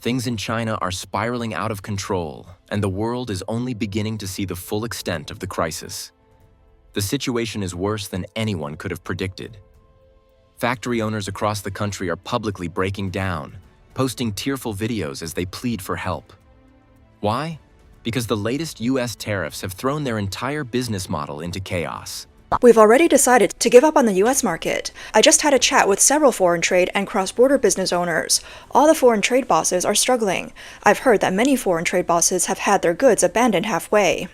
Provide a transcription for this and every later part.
Things in China are spiraling out of control, and the world is only beginning to see the full extent of the crisis. The situation is worse than anyone could have predicted. Factory owners across the country are publicly breaking down, posting tearful videos as they plead for help. Why? Because the latest US tariffs have thrown their entire business model into chaos. We've already decided to give up on the US market. I just had a chat with several foreign trade and cross-border business owners. All the foreign trade bosses are struggling. I've heard that many foreign trade bosses have had their goods abandoned halfway.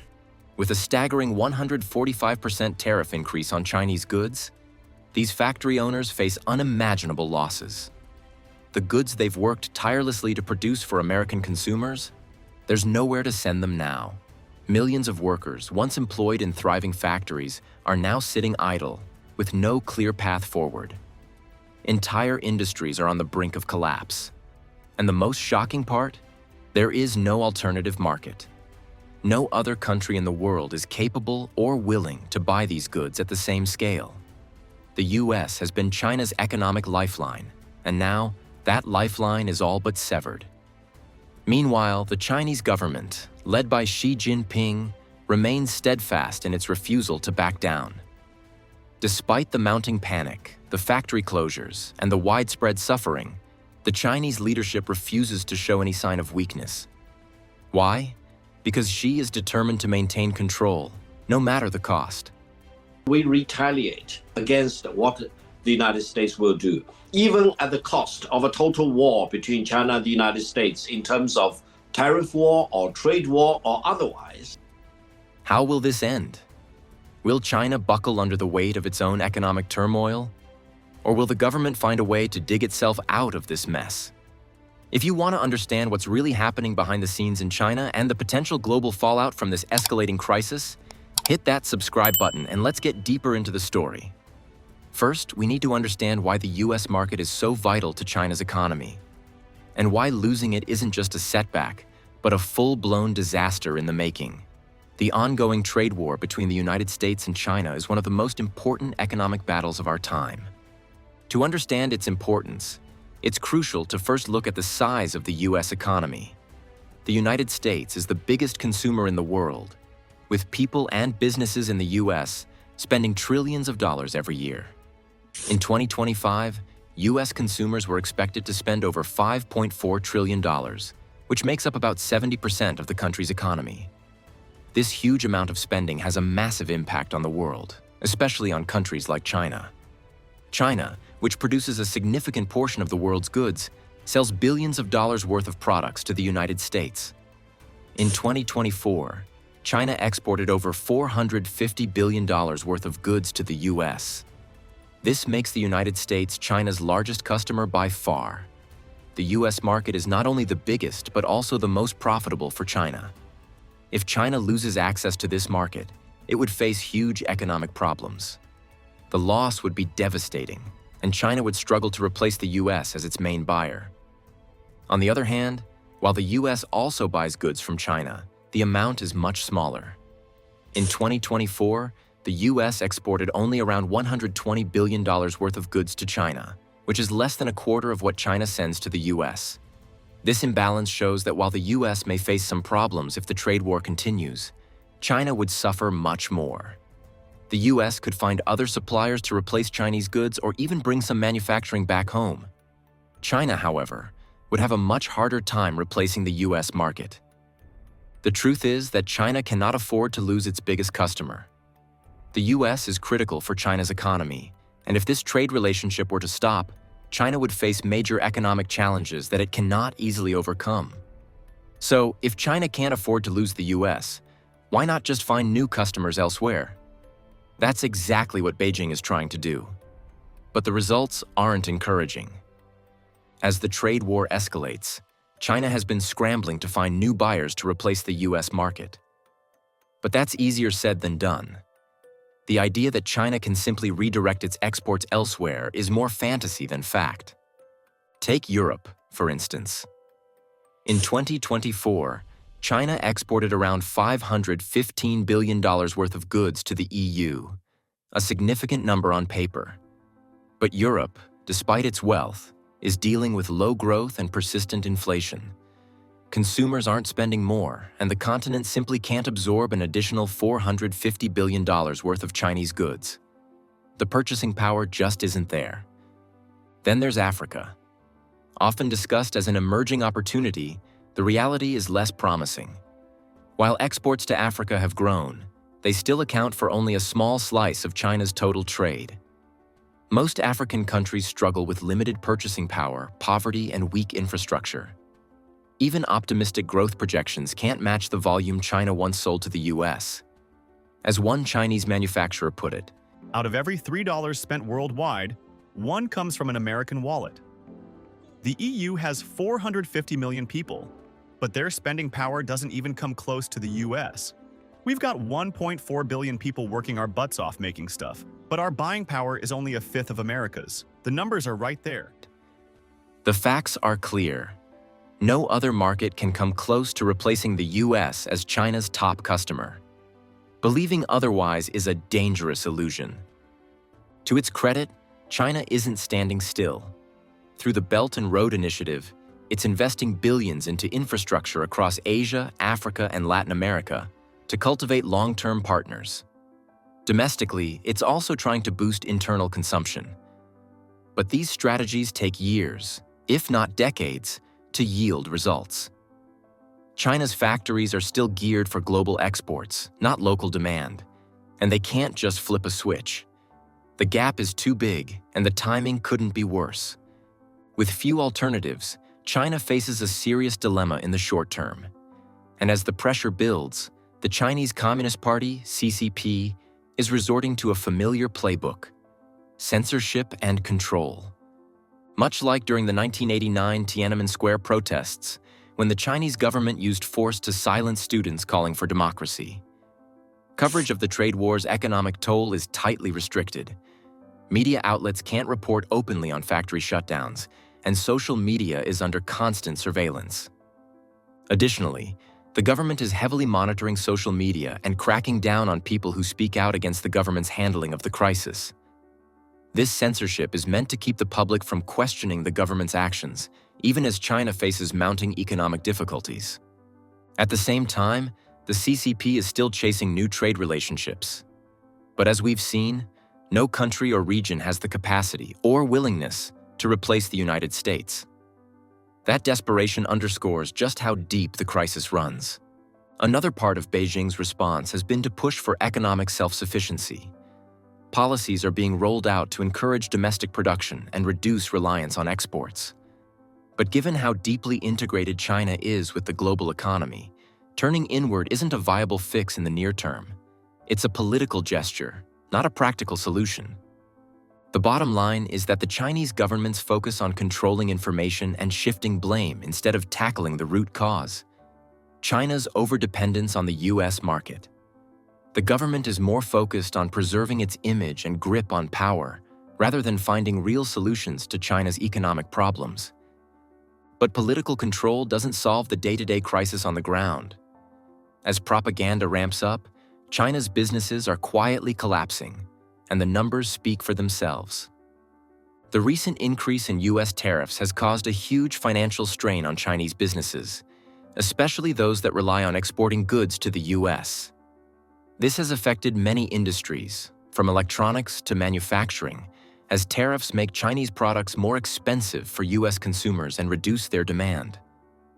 With a staggering 145% tariff increase on Chinese goods, these factory owners face unimaginable losses. The goods they've worked tirelessly to produce for American consumers, there's nowhere to send them now. Millions of workers, once employed in thriving factories, are now sitting idle, with no clear path forward. Entire industries are on the brink of collapse. And the most shocking part? There is no alternative market. No other country in the world is capable or willing to buy these goods at the same scale. The US has been China's economic lifeline, and now that lifeline is all but severed. Meanwhile, the Chinese government, led by Xi Jinping, remains steadfast in its refusal to back down. Despite the mounting panic, the factory closures, and the widespread suffering, the Chinese leadership refuses to show any sign of weakness. Why? Because Xi is determined to maintain control, no matter the cost. We retaliate against what the United States will do, even at the cost of a total war between China and the United States in terms of tariff war or trade war or otherwise. How will this end? Will China buckle under the weight of its own economic turmoil? Or will the government find a way to dig itself out of this mess? If you want to understand what's really happening behind the scenes in China and the potential global fallout from this escalating crisis, hit that subscribe button and let's get deeper into the story. First, we need to understand why the US market is so vital to China's economy, and why losing it isn't just a setback, but a full-blown disaster in the making. The ongoing trade war between the United States and China is one of the most important economic battles of our time. To understand its importance, it's crucial to first look at the size of the US economy. The United States is the biggest consumer in the world, with people and businesses in the US spending trillions of dollars every year. In 2025, US consumers were expected to spend over $5.4 trillion, which makes up about 70% of the country's economy. This huge amount of spending has a massive impact on the world, especially on countries like China. China, which produces a significant portion of the world's goods, sells billions of dollars worth of products to the United States. In 2024, China exported over $450 billion worth of goods to the US. This makes the United States China's largest customer by far. The US market is not only the biggest, but also the most profitable for China. If China loses access to this market, it would face huge economic problems. The loss would be devastating, and China would struggle to replace the US as its main buyer. On the other hand, while the US also buys goods from China, the amount is much smaller. In 2024, the US exported only around $120 billion worth of goods to China, which is less than a quarter of what China sends to the US. This imbalance shows that while the US may face some problems if the trade war continues, China would suffer much more. The US could find other suppliers to replace Chinese goods or even bring some manufacturing back home. China, however, would have a much harder time replacing the US market. The truth is that China cannot afford to lose its biggest customer. The US is critical for China's economy, and if this trade relationship were to stop, China would face major economic challenges that it cannot easily overcome. So, if China can't afford to lose the US, why not just find new customers elsewhere? That's exactly what Beijing is trying to do. But the results aren't encouraging. As the trade war escalates, China has been scrambling to find new buyers to replace the US market. But that's easier said than done. The idea that China can simply redirect its exports elsewhere is more fantasy than fact. Take Europe, for instance. In 2024, China exported around $515 billion worth of goods to the EU, a significant number on paper. But Europe, despite its wealth, is dealing with low growth and persistent inflation, Consumers aren't spending more, and the continent simply can't absorb an additional $450 billion worth of Chinese goods. The purchasing power just isn't there. Then there's Africa. Often discussed as an emerging opportunity, the reality is less promising. While exports to Africa have grown, they still account for only a small slice of China's total trade. Most African countries struggle with limited purchasing power, poverty, and weak infrastructure. Even optimistic growth projections can't match the volume China once sold to the US. As one Chinese manufacturer put it, out of every $3 spent worldwide, one comes from an American wallet. The EU has 450 million people, but their spending power doesn't even come close to the US. We've got 1.4 billion people working our butts off making stuff, but our buying power is only a fifth of America's. The numbers are right there. The facts are clear. No other market can come close to replacing the US as China's top customer. Believing otherwise is a dangerous illusion. To its credit, China isn't standing still. Through the Belt and Road Initiative, it's investing billions into infrastructure across Asia, Africa, and Latin America to cultivate long-term partners. Domestically, it's also trying to boost internal consumption. But these strategies take years, if not decades, to yield results. China's factories are still geared for global exports, not local demand, and they can't just flip a switch. The gap is too big, and the timing couldn't be worse. With few alternatives, China faces a serious dilemma in the short term. And as the pressure builds, the Chinese Communist Party, CCP, is resorting to a familiar playbook: censorship and control. Much like during the 1989 Tiananmen Square protests, when the Chinese government used force to silence students calling for democracy. Coverage of the trade war's economic toll is tightly restricted. Media outlets can't report openly on factory shutdowns, and social media is under constant surveillance. Additionally, the government is heavily monitoring social media and cracking down on people who speak out against the government's handling of the crisis. This censorship is meant to keep the public from questioning the government's actions, even as China faces mounting economic difficulties. At the same time, the CCP is still chasing new trade relationships. But as we've seen, no country or region has the capacity or willingness to replace the United States. That desperation underscores just how deep the crisis runs. Another part of Beijing's response has been to push for economic self-sufficiency. Policies are being rolled out to encourage domestic production and reduce reliance on exports. But given how deeply integrated China is with the global economy, turning inward isn't a viable fix in the near term. It's a political gesture, not a practical solution. The bottom line is that the Chinese government's focus on controlling information and shifting blame instead of tackling the root cause. China's overdependence on the US market. The government is more focused on preserving its image and grip on power, rather than finding real solutions to China's economic problems. But political control doesn't solve the day-to-day crisis on the ground. As propaganda ramps up, China's businesses are quietly collapsing, and the numbers speak for themselves. The recent increase in US tariffs has caused a huge financial strain on Chinese businesses, especially those that rely on exporting goods to the US. This has affected many industries, from electronics to manufacturing, as tariffs make Chinese products more expensive for US consumers and reduce their demand.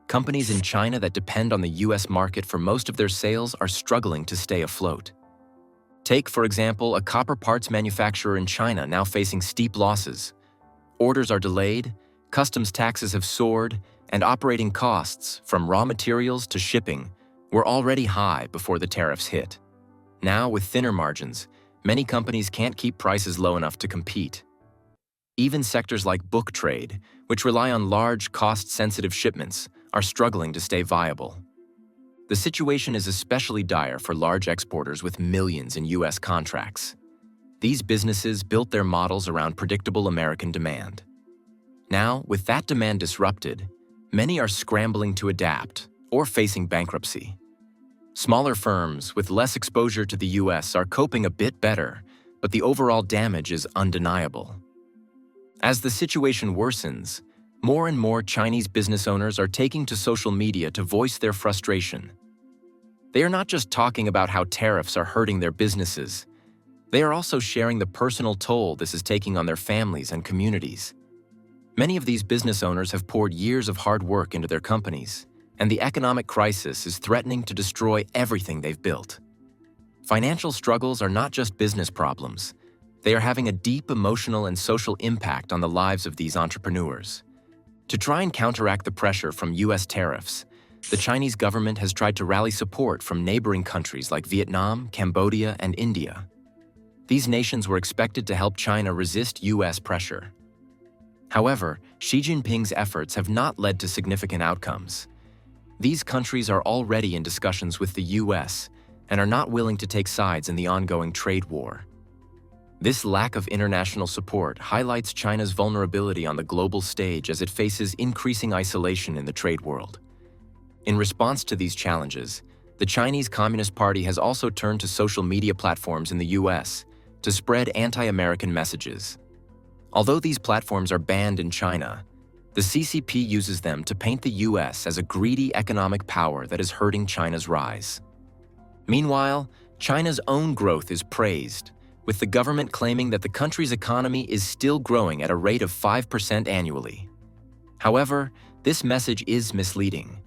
Companies in China that depend on the US market for most of their sales are struggling to stay afloat. Take, for example, a copper parts manufacturer in China now facing steep losses. Orders are delayed, customs taxes have soared, and operating costs, from raw materials to shipping, were already high before the tariffs hit. Now, with thinner margins, many companies can't keep prices low enough to compete. Even sectors like book trade, which rely on large, cost-sensitive shipments, are struggling to stay viable. The situation is especially dire for large exporters with millions in US contracts. These businesses built their models around predictable American demand. Now, with that demand disrupted, many are scrambling to adapt or facing bankruptcy. Smaller firms with less exposure to the US are coping a bit better, but the overall damage is undeniable. As the situation worsens, More and more Chinese business owners are taking to social media to voice their frustration. They are not just talking about how tariffs are hurting their businesses. They are also sharing the personal toll this is taking on their families and communities. Many of these business owners have poured years of hard work into their companies, and the economic crisis is threatening to destroy everything they've built. Financial struggles are not just business problems. They are having a deep emotional and social impact on the lives of these entrepreneurs. To try and counteract the pressure from U.S. tariffs, the Chinese government has tried to rally support from neighboring countries like Vietnam, Cambodia, and India. These nations were expected to help China resist U.S. pressure. However, Xi Jinping's efforts have not led to significant outcomes. These countries are already in discussions with the U.S. and are not willing to take sides in the ongoing trade war. This lack of international support highlights China's vulnerability on the global stage as it faces increasing isolation in the trade world. In response to these challenges, the Chinese Communist Party has also turned to social media platforms in the U.S. to spread anti-American messages. Although these platforms are banned in China, the CCP uses them to paint the U.S. as a greedy economic power that is hurting China's rise. Meanwhile, China's own growth is praised, with the government claiming that the country's economy is still growing at a rate of 5% annually. However, this message is misleading.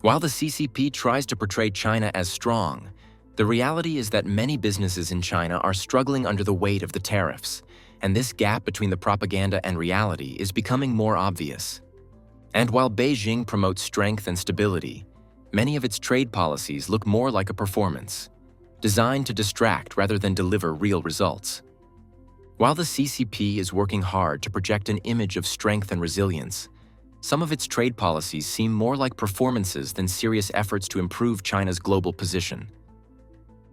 While the CCP tries to portray China as strong, the reality is that many businesses in China are struggling under the weight of the tariffs, and this gap between the propaganda and reality is becoming more obvious. And while Beijing promotes strength and stability, many of its trade policies look more like a performance, designed to distract rather than deliver real results. While the CCP is working hard to project an image of strength and resilience, some of its trade policies seem more like performances than serious efforts to improve China's global position.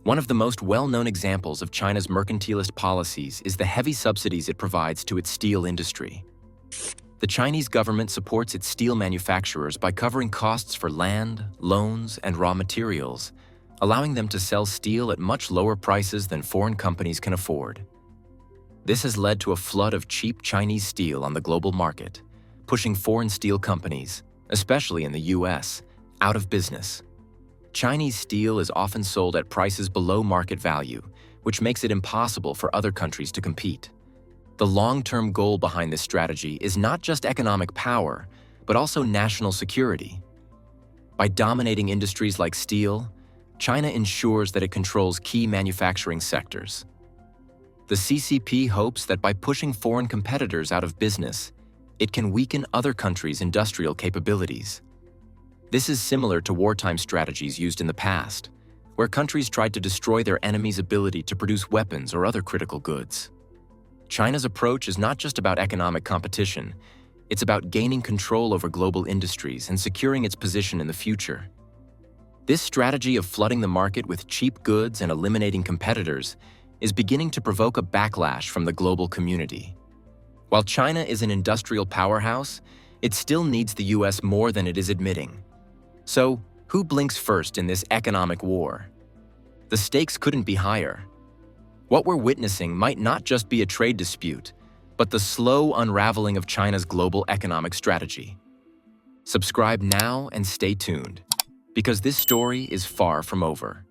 One of the most well-known examples of China's mercantilist policies is the heavy subsidies it provides to its steel industry. The Chinese government supports its steel manufacturers by covering costs for land, loans, and raw materials, allowing them to sell steel at much lower prices than foreign companies can afford. This has led to a flood of cheap Chinese steel on the global market, pushing foreign steel companies, especially in the U.S., out of business. Chinese steel is often sold at prices below market value, which makes it impossible for other countries to compete. The long-term goal behind this strategy is not just economic power, but also national security. By dominating industries like steel, China ensures that it controls key manufacturing sectors. The CCP hopes that by pushing foreign competitors out of business, it can weaken other countries' industrial capabilities. This is similar to wartime strategies used in the past, where countries tried to destroy their enemy's ability to produce weapons or other critical goods. China's approach is not just about economic competition, it's about gaining control over global industries and securing its position in the future. This strategy of flooding the market with cheap goods and eliminating competitors is beginning to provoke a backlash from the global community. While China is an industrial powerhouse, it still needs the U.S. more than it is admitting. So, who blinks first in this economic war? The stakes couldn't be higher. What we're witnessing might not just be a trade dispute, but the slow unraveling of China's global economic strategy. Subscribe now and stay tuned, because this story is far from over.